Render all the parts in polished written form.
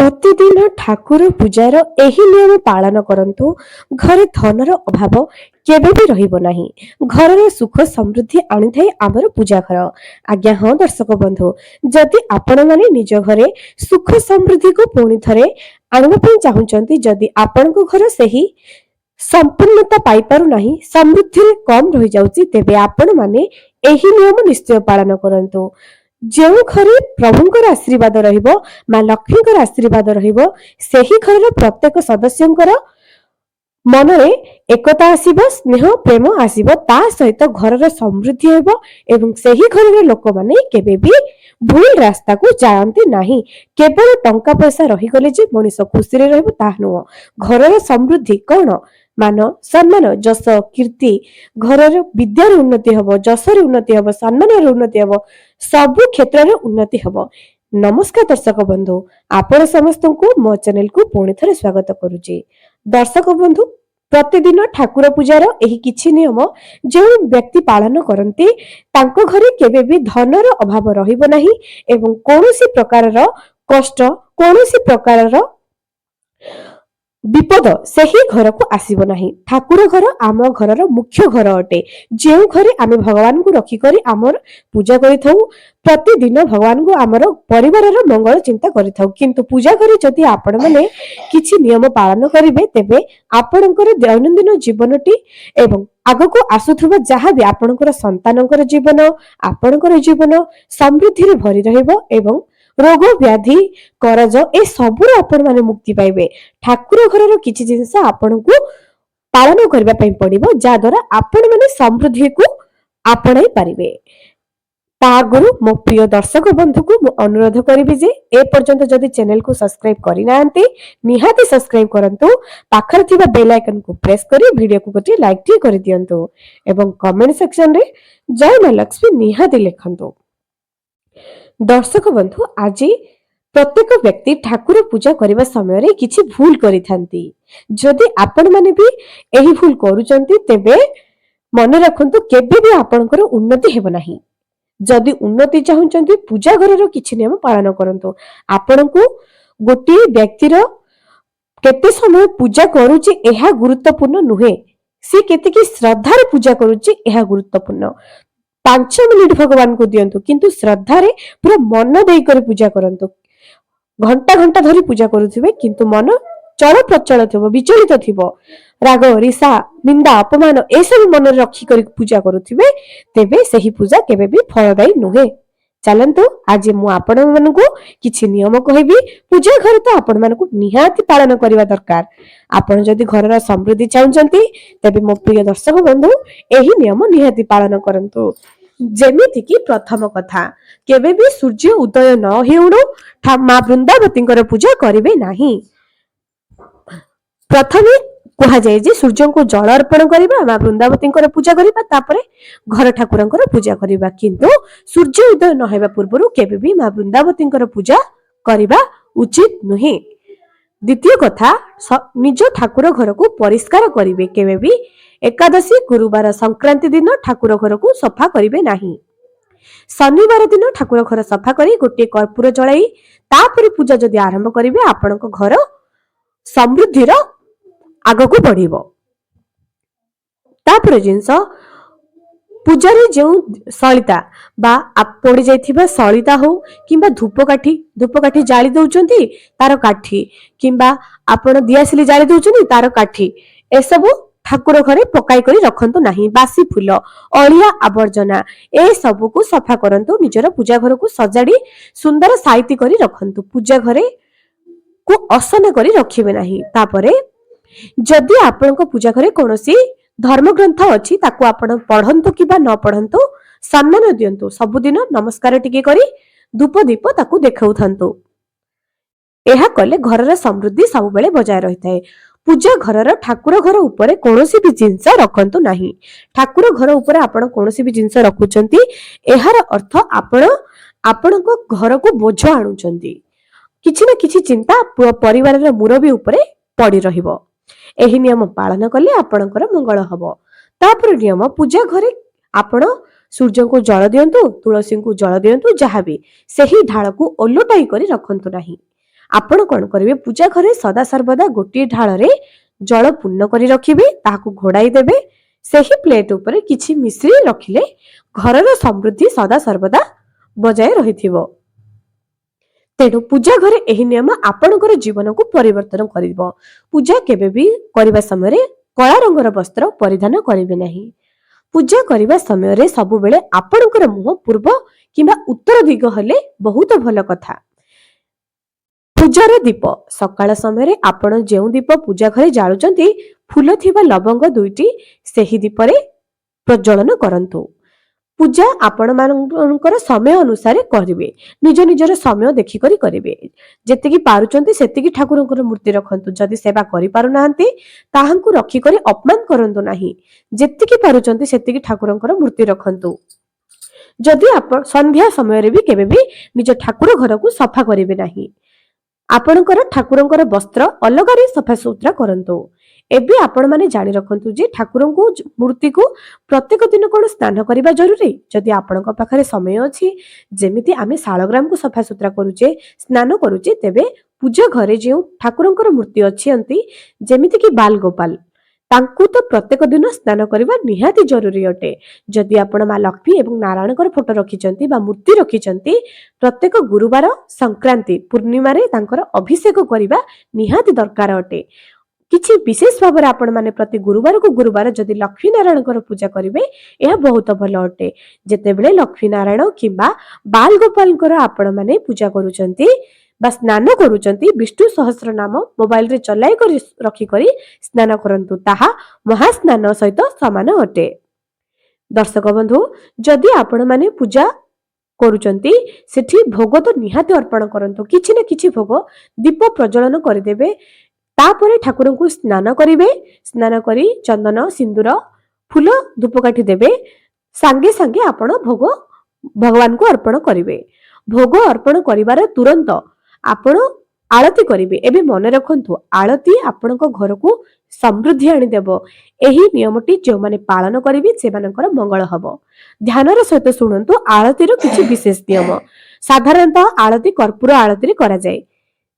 ପ୍ରତିଦିନ ଠାକୁର ପୂଜାର ଏହି ନିୟମ ପାଳନ କରନ୍ତୁ। ଘରେ ଧନର ଅଭାବ କେବେ ବି ରହିବ ନାହିଁ। ଘରର ସୁଖ ସମୃଦ୍ଧି ଆଣିଥାଏ ଆମର ପୂଜା ଘର। ଆଜ୍ଞା ହଁ ଦର୍ଶକ ବନ୍ଧୁ, ଯଦି ଆପଣମାନେ ନିଜ ଘରେ ସୁଖ ସମୃଦ୍ଧିକୁ ପୁଣି ଥରେ ଆଣିବା ପାଇଁ ଚାହୁଁଛନ୍ତି, ଯଦି ଆପଣଙ୍କ ଘର ସେହି ସମ୍ପୂର୍ଣ୍ଣତା ପାଇପାରୁନାହିଁ, ସମୃଦ୍ଧିରେ କମ୍ ରହିଯାଉଛି, ତେବେ ଆପଣମାନେ ଏହି ନିୟମ ନିଶ୍ଚୟ ପାଳନ କରନ୍ତୁ। ଯେଉଁ ଘରେ ପ୍ରଭୁଙ୍କର ଆଶୀର୍ବାଦ ରହିବ, ମା ଲକ୍ଷ୍ମୀଙ୍କର ଆଶୀର୍ବାଦ ରହିବ, ସେହି ଘରର ପ୍ରତ୍ୟେକ ସଦସ୍ୟଙ୍କର ମନରେ ଏକତା ଆସିବ, ସ୍ନେହ ପ୍ରେମ ଆସିବ, ତା ସହିତ ଘରର ସମୃଦ୍ଧି ହେବ ଏବଂ ସେହି ଘରର ଲୋକମାନେ କେବେ ବି ଭୁଲ ରାସ୍ତାକୁ ଯାଆନ୍ତି ନାହିଁ। କେବଳ ଟଙ୍କା ପଇସା ରହିଗଲେ ଯେ ମଣିଷ ଖୁସିରେ ରହିବ ତାହା ନୁହଁ। ଘରର ସମୃଦ୍ଧି କଣ? ମାନ ସମ୍ମାନ, ଯଶ କୀର୍ତ୍ତି, ଘରର ବିଦ୍ୟାର ଉନ୍ନତି ହେବ, ଯଶର ଉନ୍ନତି ହେବ, ସମ୍ମାନର ଉନ୍ନତି ହେବ, ସବୁ କ୍ଷେତ୍ରରେ ଉନ୍ନତି ହେବ। ନମସ୍କାର ଦର୍ଶକ ବନ୍ଧୁ, ଆପଣ ସମସ୍ତଙ୍କୁ ମୋ ଚ୍ୟାନେଲକୁ ପୁଣି ଥରେ ସ୍ୱାଗତ କରୁଛି। ଦର୍ଶକ ବନ୍ଧୁ, ପ୍ରତିଦିନ ଠାକୁର ପୂଜାର ଏହି କିଛି ନିୟମ ଯେଉଁ ବ୍ୟକ୍ତି ପାଳନ କରନ୍ତି, ତାଙ୍କ ଘରେ କେବେ ବି ଧନର ଅଭାବ ରହିବ ନାହିଁ ଏବଂ କୌଣସି ପ୍ରକାରର କଷ୍ଟ, କୌଣସି ପ୍ରକାରର ବିପଦ ସେହି ଘରକୁ ଆସିବ ନାହିଁ। ଠାକୁର ଘର ଆମ ଘରର ମୁଖ୍ୟ ଘର ଅଟେ, ଯେଉଁ ଘରେ ଆମେ ଭଗବାନଙ୍କୁ ରଖିକରି ଆମର ପୂଜା କରିଥାଉ। ପ୍ରତିଦିନ ଭଗବାନଙ୍କୁ ଆମର ପରିବାରର ମଙ୍ଗଳ ଚିନ୍ତା କରିଥାଉ, କିନ୍ତୁ ପୂଜା ଘରେ ଯଦି ଆପଣମାନେ କିଛି ନିୟମ ପାଳନ କରିବେ, ତେବେ ଆପଣଙ୍କର ଦୈନନ୍ଦିନ ଜୀବନଟି ଏବଂ ଆଗକୁ ଆସୁଥିବା ଯାହାବି ଆପଣଙ୍କର ସନ୍ତାନଙ୍କର ଜୀବନ, ଆପଣଙ୍କର ଜୀବନ ସମୃଦ୍ଧିରେ ଭରି ରହିବ ଏବଂ ରୋଗ ବ୍ୟାଧି କରଜ ଏ ସବୁରୁ ଆପଣମାନେ ମୁକ୍ତି ପାଇବେ। ଠାକୁର ଘରର କିଛି ଜିନିଷ ଆପଣଙ୍କୁ ପାଳନ କରିବା ପାଇଁ ପଡିବ, ଯାହାଦ୍ୱାରା ଆପଣମାନେ ସମୃଦ୍ଧିକୁ ଆପଣାଇ ପାରିବେ। ତା ଆଗରୁ ମୋ ପ୍ରିୟ ଦର୍ଶକ ବନ୍ଧୁକୁ ମୁଁ ଅନୁରୋଧ କରିବି ଯେ ଏପର୍ଯ୍ୟନ୍ତ ଯଦି ଚ୍ୟାନେଲକୁ ସବସ୍କ୍ରାଇବ କରିନାହାନ୍ତି, ନିହାତି ସବସ୍କ୍ରାଇବ କରନ୍ତୁ। ପାଖରେ ଥିବା ବେଲ ଆଇକନକୁ ପ୍ରେସ୍ କରି ଭିଡିଓକୁ ଗୋଟିଏ ଲାଇକ୍ ଟିକେ କରିଦିଅନ୍ତୁ ଏବଂ କମେଣ୍ଟ ସେକ୍ସନରେ ଜୟ ମା ଲକ୍ଷ୍ମୀ ନିହାତି ଲେଖନ୍ତୁ। ଦର୍ଶକ ବନ୍ଧୁ, ଆଜି ପ୍ରତ୍ୟେକ ବ୍ୟକ୍ତି ଠାକୁର ପୂଜା କରିବା ସମୟରେ କିଛି ଭୁଲ କରିଥାନ୍ତି। ଯଦି ଆପଣମାନେ ବି ଏହି ଭୁଲ କରୁଛନ୍ତି, ତେବେ ମନେ ରଖନ୍ତୁ କେବେ ବି ଆପଣଙ୍କର ଉନ୍ନତି ହେବ ନାହିଁ। ଯଦି ଉନ୍ନତି ଚାହୁଁଛନ୍ତି, ପୂଜା ଘରର କିଛି ନିୟମ ପାଳନ କରନ୍ତୁ। ଆପଣଙ୍କୁ ଗୋଟିଏ ବ୍ୟକ୍ତିର କେତେ ସମୟ ପୂଜା କରୁଛି ଏହା ଗୁରୁତ୍ୱପୂର୍ଣ୍ଣ ନୁହେଁ, ସେ କେତିକି ଶ୍ରଦ୍ଧାରେ ପୂଜା କରୁଛି ଏହା ଗୁରୁତ୍ୱପୂର୍ଣ୍ଣ। 5 ମିନିଟ ଭଗବାନଙ୍କୁ ଦିଅନ୍ତୁ, କିନ୍ତୁ ଶ୍ରଦ୍ଧାରେ ପୁରା ମନ ଦେଇକରି ପୂଜା କରନ୍ତୁ। ଘଣ୍ଟା ଘଣ୍ଟା ଧରି ପୂଜା କରୁଥିବେ, କିନ୍ତୁ ମନ ଚଳପ୍ରଚଳ ଥିବ, ବିଚଳିତ ଥିବ, ରାଗ ରିସା ନିନ୍ଦା ଅପମାନ ଏସବୁ ମନରେ ରଖିକରି ପୂଜା କରୁଥିବେ, ତେବେ ସେହି ପୂଜା କେବେ ବି ଫଳଦାୟୀ ନୁହେଁ। ଚାଲନ୍ତୁ ଆଜି ମୁଁ ଆପଣମାନଙ୍କୁ କିଛି ନିୟମ କହିବି। ପୂଜା ଘରେ ତ ଆପଣମାନଙ୍କୁ ନିହାତି ପାଳନ କରିବା ଦରକାର। ଆପଣ ଯଦି ଘରର ସମୃଦ୍ଧି ଚାହୁଁଛନ୍ତି, ତେବେ ମୋ ପ୍ରିୟ ଦର୍ଶକ ବନ୍ଧୁ ଏହି ନିୟମ ନିହାତି ପାଳନ କରନ୍ତୁ। ଯେମିତିକି ପ୍ରଥମ କଥା, କେବେ ବି ସୂର୍ଯ୍ୟ ଉଦୟ ନ ହେଉଣୁ ମା ବୃନ୍ଦାବତୀଙ୍କର ପୂଜା କରିବେ ନାହିଁ। ପ୍ରଥମେ କୁହାଯାଏ ଯେ ସୂର୍ଯ୍ୟଙ୍କୁ ଜଳ ଅର୍ପଣ କରିବା, ମା ବୃନ୍ଦାବତୀଙ୍କର ପୂଜା କରିବା, ତାପରେ ଘର ଠାକୁରଙ୍କର ପୂଜା କରିବା। କିନ୍ତୁ ସୂର୍ଯ୍ୟ ଉଦୟ ନ ହେବା ପୂର୍ବରୁ କେବେ ବି ମା ବୃନ୍ଦାବତୀଙ୍କର ପୂଜା କରିବା ଉଚିତ ନୁହେଁ। ଦ୍ୱିତୀୟ କଥା, ନିଜ ଠାକୁର ଘରକୁ ପରିଷ୍କାର କରିବେ। କେବେ ବି ଏକାଦଶୀ, ଗୁରୁବାର, ସଂକ୍ରାନ୍ତି ଦିନ ଠାକୁର ଘରକୁ ସଫା କରିବେ ନାହିଁ। ଶନିବାର ଦିନ ଠାକୁର ଘର ସଫା କରି ଗୋଟିଏ କର୍ପୂର ଜଳାଇ ତାପରେ ପୂଜା ଯଦି ଆରମ୍ଭ କରିବେ, ଆପଣଙ୍କ ଘର ସମୃଦ୍ଧିର ଆଗକୁ ବଢିବ। ତାପରେ ଜିନିଷ, ପୂଜାରେ ଯେଉଁ ସଳିତା ବା ପୋଡ଼ି ଯାଇଥିବା ସଳିତା ହଉ କିମ୍ବା ଧୂପକାଠି ଜାଳି ଦଉଛନ୍ତି ତାର କାଠି, କିମ୍ବା ଆପଣ ଦିଆସିଲି ଜାଳି ଦଉଛନ୍ତି ତାର କାଠି, ଏସବୁ ଠାକୁର ଘରେ ପକାଇ କରି ରଖନ୍ତୁ ନାହିଁ। ବାସି ଫୁଲ, ଅଳିଆ ଆବର୍ଜନା ଏସବୁକୁ ସଫା କରନ୍ତୁ। ନିଜର ପୂଜା ଘରକୁ ସଜାଡ଼ି ସୁନ୍ଦର ସାଇତି କରି ରଖନ୍ତୁ। ପୂଜା ଘରେ କୁ ଅସନା କରି ରଖିବେ ନାହିଁ। ତାପରେ ଯଦି ଆପଣଙ୍କ ପୂଜା ଘରେ କୌଣସି ଧର୍ମଗ୍ରନ୍ଥ ଅଛି, ତାକୁ ଆପଣ ପଢନ୍ତୁ କିମ୍ବା ନ ପଢନ୍ତୁ, ସମ୍ମାନ ଦିଅନ୍ତୁ। ସବୁଦିନ ନମସ୍କାର ଟିକେ କରି ଧୂପ ଦୀପ ତାକୁ ଦେଖାଉଥାନ୍ତୁ। ଏହା କଲେ ଘରର ସମୃଦ୍ଧି ସବୁବେଳେ ବଜାୟ ରହିଥାଏ। ପୂଜା ଘରର ଠାକୁର ଘର ଉପରେ କୌଣସି ବି ଜିନିଷ ରଖନ୍ତୁ ନାହିଁ। ଠାକୁର ଘର ଉପରେ ଆପଣ କୌଣସି ବି ଜିନିଷ ରଖୁଛନ୍ତି, ଏହାର ଅର୍ଥ ଆପଣ ଆପଣଙ୍କ ଘରକୁ ବୋଝ ଆଣୁଛନ୍ତି। କିଛି ନା କିଛି ଚିନ୍ତା ପରିବାରର ମୁରବୀ ଉପରେ ପଡି ରହିବ। ଏହି ନିୟମ ପାଳନ କଲେ ଆପଣଙ୍କର ମଙ୍ଗଳ ହବ। ତାପରେ ନିୟମ, ପୂଜା ଘରେ ଆପଣ ସୂର୍ଯ୍ୟଙ୍କୁ ଜଳ ଦିଅନ୍ତୁ, ତୁଳସୀଙ୍କୁ ଜଳ ଦିଅନ୍ତୁ, ଯାହାବି ସେହି ଢାଳକୁ ଓଲଟାଇ କରି ରଖନ୍ତୁ ନାହିଁ। ଆପଣ କଣ କରିବେ, ପୂଜା ଘରେ ସଦାସର୍ବଦା ଗୋଟିଏ ଢାଳରେ ଜଳ ପୂର୍ଣ୍ଣ କରି ରଖିବେ, ତାହାକୁ ଘୋଡ଼ାଇ ଦେବେ। ସେହି ପ୍ଲେଟ ଉପରେ କିଛି ମିଶ୍ରି ରଖିଲେ ଘରର ସମୃଦ୍ଧି ସଦାସର୍ବଦା ବଜାୟ ରହିଥିବ। ତେଣୁ ପୂଜା ଘରେ ଏହି ନିୟମ ଆପଣଙ୍କର ଜୀବନକୁ ପରିବର୍ତ୍ତନ କରିବ। ପୂଜା କେବେ ବି କରିବା ସମୟରେ କଳା ରଙ୍ଗର ବସ୍ତ୍ର ପରିଧାନ କରିବେ ନାହିଁ। ପୂଜା କରିବା ସମୟରେ ସବୁବେଳେ ଆପଣଙ୍କର ମୁହଁ ପୂର୍ବ କିମ୍ବା ଉତ୍ତର ଦିଗ ହେଲେ ବହୁତ ଭଲ କଥା। ପୂଜାର ଦୀପ ସକାଳ ସମୟରେ ଆପଣ ଯେଉଁ ଦୀପ ପୂଜା ଘରେ ଜାଳୁଛନ୍ତି, ଫୁଲ ଥିବା ଲବଙ୍ଗ 2ଟି ସେହି ଦୀପରେ ପ୍ରଜ୍ୱଳନ କରନ୍ତୁ। ପୂଜା ଆପଣମାନଙ୍କର ସମୟ ଅନୁସାରେ କରିବେ। ନିଜ ନିଜର ସମୟ ଦେଖିକରି କରିବେ। ଯେତିକି ପାରୁଛନ୍ତି ସେତିକି ଠାକୁରଙ୍କର ମୂର୍ତ୍ତି ରଖନ୍ତୁ। ଯଦି ସେବା କରିପାରୁନାହାନ୍ତି ତାହାଙ୍କୁ ରଖିକରି ଅପମାନ କରନ୍ତୁ ନାହିଁ। ଯେତିକି ପାରୁଛନ୍ତି ସେତିକି ଠାକୁରଙ୍କର ମୂର୍ତ୍ତି ରଖନ୍ତୁ। ଯଦି ଆପଣ ସନ୍ଧ୍ୟା ସମୟରେ ବି କେବେ ବି ନିଜ ଠାକୁର ଘରକୁ ସଫା କରିବେ ନାହିଁ। ଆପଣଙ୍କର ଠାକୁରଙ୍କର ବସ୍ତ୍ର ଅଲଗାରେ ସଫାସୁତୁରା କରନ୍ତୁ। ଏବେ ଆପଣମାନେ ଜାଣି ରଖନ୍ତୁ ଯେ ଠାକୁରଙ୍କୁ ମୂର୍ତ୍ତିକୁ ପ୍ରତ୍ୟେକ ଦିନ କଣ ସ୍ନାନ କରିବା ଜରୁରୀ? ଯଦି ଆପଣଙ୍କ ପାଖରେ ସମୟ ଅଛି, ଯେମିତି ଆମେ ଶାଳଗ୍ରାମକୁ ସଫାସୁତୁରା କରୁଛେ, ସ୍ନାନ କରୁଛେ, ତେବେ ପୂଜା ଘରେ ଯେଉଁ ଠାକୁରଙ୍କର ମୂର୍ତ୍ତି ଅଛନ୍ତି, ଯେମିତିକି ବାଲଗୋପାଳ, ତାଙ୍କୁ ତ ପ୍ରତ୍ୟେକ ଦିନ ସ୍ନାନ କରିବା ନିହାତି ଜରୁରୀ ଅଟେ। ଯଦି ଆପଣ ମା ଲକ୍ଷ୍ମୀ ଏବଂ ନାରାୟଣଙ୍କର ଫଟୋ ରଖିଛନ୍ତି ବା ମୂର୍ତ୍ତି ରଖିଛନ୍ତି, ପ୍ରତ୍ୟେକ ଗୁରୁବାର, ସଂକ୍ରାନ୍ତି, ପୂର୍ଣ୍ଣିମାରେ ତାଙ୍କର ଅଭିଷେକ କରିବା ନିହାତି ଦରକାର ଅଟେ। କିଛି ବିଶେଷ ଭାବରେ ଆପଣମାନେ ପ୍ରତି ଗୁରୁବାରକୁ ଗୁରୁବାର ଯଦି ଲକ୍ଷ୍ମୀ ନାରାୟଣଙ୍କର ପୂଜା କରିବେ, ଏହା ବହୁତ ଭଲ ଅଟେ। ଯେତେବେଳେ ଲକ୍ଷ୍ମୀ ନାରାୟଣ କିମ୍ବା ବାଲଗୋପାଳଙ୍କର ଆପଣମାନେ ପୂଜା କରୁଛନ୍ତି ବା ସ୍ନାନ କରୁଛନ୍ତି, ବିଷ୍ଣୁ ସହସ୍ର ନାମ ମୋବାଇଲରେ ଚଲାଇ କରି ରଖିକରି ସ୍ନାନ କରନ୍ତୁ। ତାହା ମହାସ୍ନାନ ସହିତ ସମାନ ଅଟେ। ଦର୍ଶକ ବନ୍ଧୁ, ଯଦି ଆପଣମାନେ ପୂଜା କରୁଛନ୍ତି, ସେଠି ଭୋଗ ତ ନିହାତି ଅର୍ପଣ କରନ୍ତୁ। କିଛି ନା କିଛି ଭୋଗ ଦୀପ ପ୍ରଜ୍ୱଳନ କରିଦେବେ। ତାପରେ ଠାକୁରଙ୍କୁ ସ୍ନାନ କରିବେ। ସ୍ନାନ କରି ଚନ୍ଦନ, ସିନ୍ଦୁର, ଫୁଲ, ଧୂପକାଠି ଦେବେ। ସାଙ୍ଗେ ସାଙ୍ଗେ ଆପଣ ଭୋଗ ଭଗବାନଙ୍କୁ ଅର୍ପଣ କରିବେ। ଭୋଗ ଅର୍ପଣ କରିବାର ତୁରନ୍ତ ଆପଣ ଆଳତି କରିବେ। ଏବେ ମନେ ରଖନ୍ତୁ, ଆଳତି ଆପଣଙ୍କ ଘରକୁ ସମୃଦ୍ଧି ଆଣିଦେବ। ଏହି ନିୟମଟି ଯେଉଁମାନେ ପାଳନ କରିବେ ସେମାନଙ୍କର ମଙ୍ଗଳ ହବ। ଧ୍ୟାନର ସହିତ ଶୁଣନ୍ତୁ, ଆଳତିର କିଛି ବିଶେଷ ନିୟମ। ସାଧାରଣତଃ ଆଳତି କର୍ପୂର ଆଳତିରେ କରାଯାଏ।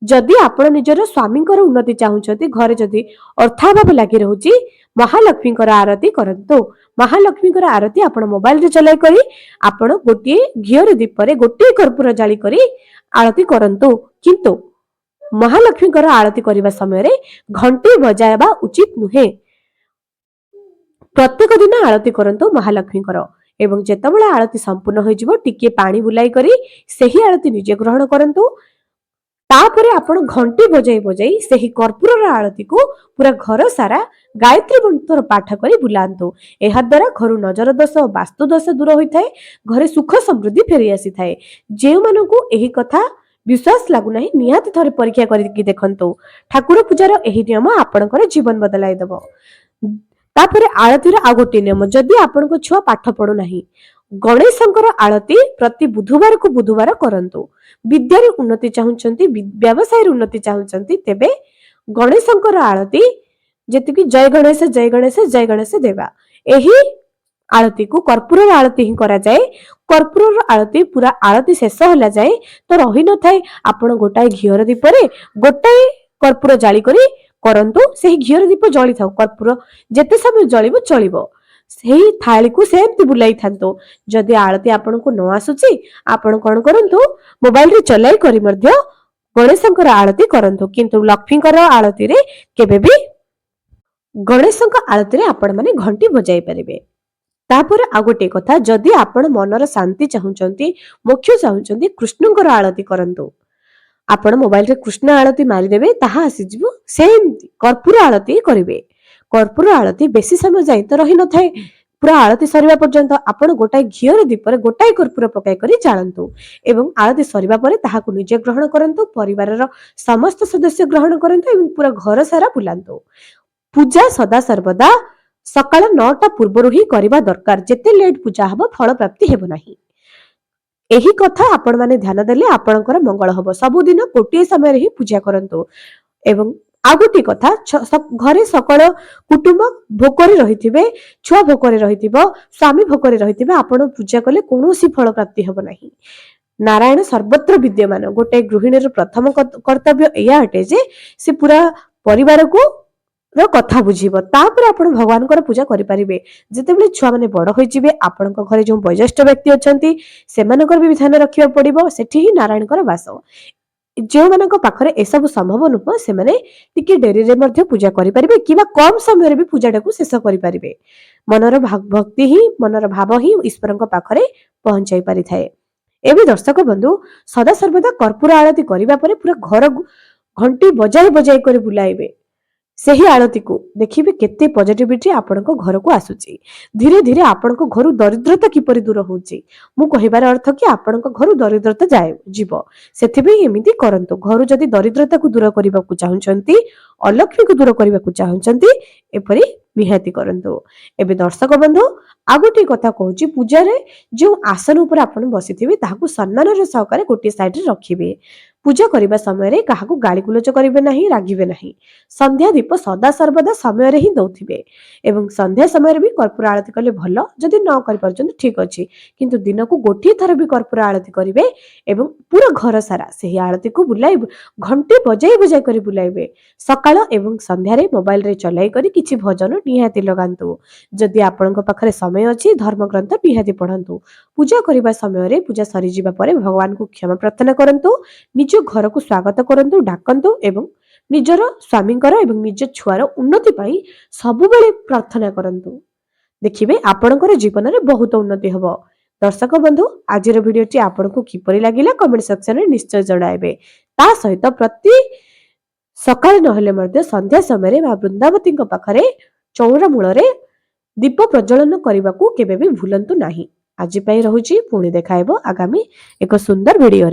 ଯଦି ଆପଣ ନିଜର ସ୍ୱାମୀଙ୍କର ଉନ୍ନତି ଚାହୁଁଛନ୍ତି, ଘରେ ଯଦି ଅର୍ଥାଭାବ ଲାଗି ରହୁଛି, ମହାଲକ୍ଷ୍ମୀଙ୍କର ଆରତି କରନ୍ତୁ। ମହାଲକ୍ଷ୍ମୀଙ୍କର ଆରତି ଆପଣ ମୋବାଇଲରେ ଚଲାଇ କରି ଆପଣ ଗୋଟିଏ ଘିଅର ଦୀପରେ ଗୋଟିଏ କର୍ପୂର ଜାଳି କରି ଆଳତି କରନ୍ତୁ। କିନ୍ତୁ ମହାଲକ୍ଷ୍ମୀଙ୍କର ଆଳତି କରିବା ସମୟରେ ଘଣ୍ଟି ବଜାଇବା ଉଚିତ ନୁହେଁ। ପ୍ରତ୍ୟେକ ଦିନ ଆଳତି କରନ୍ତୁ ମହାଲକ୍ଷ୍ମୀଙ୍କର ଏବଂ ଯେତେବେଳେ ଆଳତି ସମ୍ପୂର୍ଣ୍ଣ ହୋଇଯିବ, ଟିକିଏ ପାଣି ବୁଲାଇ କରି ସେହି ଆଳତି ନିଜେ ଗ୍ରହଣ କରନ୍ତୁ। ତାପରେ ଆପଣ ଘଣ୍ଟି ବଜାଇ ବଜାଇ ସେହି କର୍ପୂରର ଆଳତିକୁ ପୁରା ଘର ସାରା ଗାୟତ୍ରୀ ମନ୍ତ୍ର ପାଠ କରି ବୁଲାନ୍ତୁ। ଏହା ଦ୍ୱାରା ଘରୁ ନଜର ଦୋଷ ଓ ବାସ୍ତୁ ଦୋଷ ଦୂର ହୋଇଥାଏ। ଘରେ ସୁଖ ସମୃଦ୍ଧି ଫେରି ଆସିଥାଏ। ଯେଉଁମାନଙ୍କୁ ଏହି କଥା ବିଶ୍ୱାସ ଲାଗୁନାହିଁ, ନିହାତି ଥରେ ପରୀକ୍ଷା କରିକି ଦେଖନ୍ତୁ। ଠାକୁର ପୂଜାର ଏହି ନିୟମ ଆପଣଙ୍କର ଜୀବନ ବଦଳାଇ ଦେବ। ତାପରେ ଆଳତୀର ଆଉ ଗୋଟିଏ ନିୟମ, ଯଦି ଆପଣଙ୍କ ଛୁଆ ପାଠ ପଢୁନାହିଁ, ଗଣେଶଙ୍କର ଆଳତି ପ୍ରତି ବୁଧବାରକୁ ବୁଧବାର କରନ୍ତୁ। ବିଦ୍ୟାରେ ଉନ୍ନତି ଚାହୁଁଛନ୍ତି, ବ୍ୟବସାୟରେ ଉନ୍ନତି ଚାହୁଁଛନ୍ତି, ତେବେ ଗଣେଶଙ୍କର ଆଳତି ଯେତିକି ଜୟ ଗଣେଶ ଜୟ ଗଣେଶ ଜୟ ଗଣେଶ ଦେବା, ଏହି ଆଳତୀକୁ କର୍ପୂରର ଆଳତି ହିଁ କରାଯାଏ। କର୍ପୂରର ଆଳତି ପୁରା ଆଳତି ଶେଷ ହେଲା ଯାଏ ତ ରହିନଥାଏ। ଆପଣ ଗୋଟାଏ ଘିଅର ଦୀପରେ ଗୋଟାଏ କର୍ପୂର ଜାଳି କରି କରନ୍ତୁ। ସେହି ଘିଅର ଦୀପ ଜଳିଥାଉ, କର୍ପୂର ଯେତେ ସମୟ ଜଳିବ ଚଳିବ। ସେହି ଥାଳିକୁ ସେମିତି ବୁଲାଇଥାନ୍ତୁ। ଯଦି ଆଳତି ଆପଣଙ୍କୁ ନ ଆସୁଛି, ଆପଣ କଣ କରନ୍ତୁ, ମୋବାଇଲରେ ଚଲାଇ କରି ମଧ୍ୟ ଗଣେଶଙ୍କର ଆଳତି କରନ୍ତୁ। କିନ୍ତୁ ଲକ୍ଷ୍ମୀଙ୍କର ଆଳତିରେ କେବେ ବି ଗଣେଶଙ୍କ ଆଳତିରେ ଆପଣମାନେ ଘଣ୍ଟି ବଜାଇ ପାରିବେ। ତାପରେ ଆଉ ଗୋଟିଏ କଥା, ଯଦି ଆପଣ ମନର ଶାନ୍ତି ଚାହୁଁଛନ୍ତି, ମୋକ୍ଷ ଚାହୁଁଛନ୍ତି, କୃଷ୍ଣଙ୍କର ଆଳତି କରନ୍ତୁ। ଆପଣ ମୋବାଇଲରେ କୃଷ୍ଣ ଆଳତି ମାରିଦେବେ, ତାହା ଆସିଯିବ। ସେମିତି କର୍ପୂର ଆଳତି କରିବେ। କର୍ପୂର ଆଳତି ବେଶୀ ସମୟ ଯାଇ ତ ରହିନଥାଏ। ପୁରା ଆଳତି ସରିବା ପର୍ଯ୍ୟନ୍ତ ଆପଣ ଗୋଟାଏ ଘିଅର ଦୀପରେ ଗୋଟାଏ କର୍ପୂର ପକାଇ କରି ଜାଳନ୍ତୁ ଏବଂ ଆଳତି ସରିବା ପରେ ତାହାକୁ ନିଜେ ଗ୍ରହଣ କରନ୍ତୁ। ପରିବାରର ସମସ୍ତ ସଦସ୍ୟ ଗ୍ରହଣ କରନ୍ତୁ ଏବଂ ପୁରା ଘର ସାରା ବୁଲାନ୍ତୁ। ପୂଜା ସଦାସର୍ବଦା ସକାଳ 9ଟା ପୂର୍ବରୁ ହିଁ କରିବା ଦରକାର। ଯେତେ ଲେଟ୍ ପୂଜା ହେବ, ଫଳ ପ୍ରାପ୍ତି ହେବ ନାହିଁ। ଏହି କଥା ଆପଣମାନେ ଧ୍ୟାନ ଦେଲେ ଆପଣଙ୍କର ମଙ୍ଗଳ ହେବ। ସବୁଦିନ ଗୋଟିଏ ସମୟରେ ହିଁ ପୂଜା କରନ୍ତୁ। ଏବଂ ଆଉ ଗୋଟିଏ କଥା, ଘରେ ସକଳ କୁଟୁମ୍ବ ଭୋକରେ ରହିଥିବେ, ଛୁଆ ଭୋକରେ ରହିଥିବ, ସ୍ୱାମୀ ଭୋକରେ ରହିଥିବେ, ଆପଣ ପୂଜା କଲେ କୌଣସି ଫଳ ପ୍ରାପ୍ତି ହେବ ନାହିଁ। नारायण सर्वत्र विद्यमान। गोटे गृहिणी प्रथम कर्तव्य या अटे जे से पूरा परिवार को कथा बुझीब तापर आपण भगवान पूजा करें। जितेबाला छुआ मैंने बड़ हो आपण घरे जो वयोज्येष्ठ व्यक्ति अच्छा से भी ध्यान रखा पड़ो। सेठी ही नारायण वास। जो मान पाखरे एसबू संभव नुह से टिके डेरी रे पूजा करें कि कम समय भी पूजा टाक शेष करें। मनर भक्ति ही मनर भाव ही ईश्वर पाखरे पहुंचाई पारि थाए। एवं दर्शक बंधु सदा सर्वदा कर्पूर आरती करने पूरा घर घंटी बजाई बजाई कर बुलाइबे। सही आरती को देखिए केते पॉजिटिविटी आपण घर को आसुची। धीरे धीरे आपण घर दरिद्रता किपरि दूर होची। मु कहिबार अर्थ कि आपण घर दरिद्रता जाए जीव सेथिबे एमिति करंतु। घर जदि दरिद्रता को दूर करबा को चाहुचंती अलक्ष्मी को दूर करबा को चाहुचंती एपरि निहाती करंतु। एबे दर्शक बंधु आ गोटे कथा कहूची पूजा रे जो आसन ऊपर आपण बसिथिबे ताहाकू सम्मान रे सहकारे गोटे साइड रे रखिबे। पूजा करबा समय रे काहाकू गाली गुलच करिवे नाही रागिबे नाही। संध्या दीप सदा सर्वदा समय रे ही दउथिबे एवं संध्या समय रे भी कर्पूर आरती कले भलो। जदि न करि परचन ठीक अछि किंतु दिन को गोटी थर भी कर्पूर आरती करिवे एवं पूरा घर सारा सही आरती को बुलाई घंटी बजाई बजाई करी बुलाइबे। सकाळ एवं संध्या रे मोबाइल रे चलाई करी किछि भजन निहाती लगांतु। जदि आपनक पाखरे समय अछि धर्म ग्रंथ निहाती पढंतु। पूजा करबा समय रे पूजा सरी जिबा परे भगवान को क्षमा प्रार्थना करंतु। निज घर को स्वागत करंतु डाकंतु एवं निजर स्वामींकर एवं निज छुआर उन्नति पाई सबु बेले प्रार्थना करंतु। देखिबे आपनकर जीवन रे बहुत उन्नति हबो। दर्शक बंधु आजिर भिडियोटी आपनको किपरि लागिला कमेंट सेक्शन रे निश्चय जणाइबे। ता सहित प्रति सकाळ नहले मध्ये संध्या समय रे मा वृंदावती पाखरे चौरा मूल रे दीप प्रज्वलन करने को केबे भी भूलंतु नाही। आज पई रहुची पुणी देखाइबो आगामी एक सुंदर वीडियो।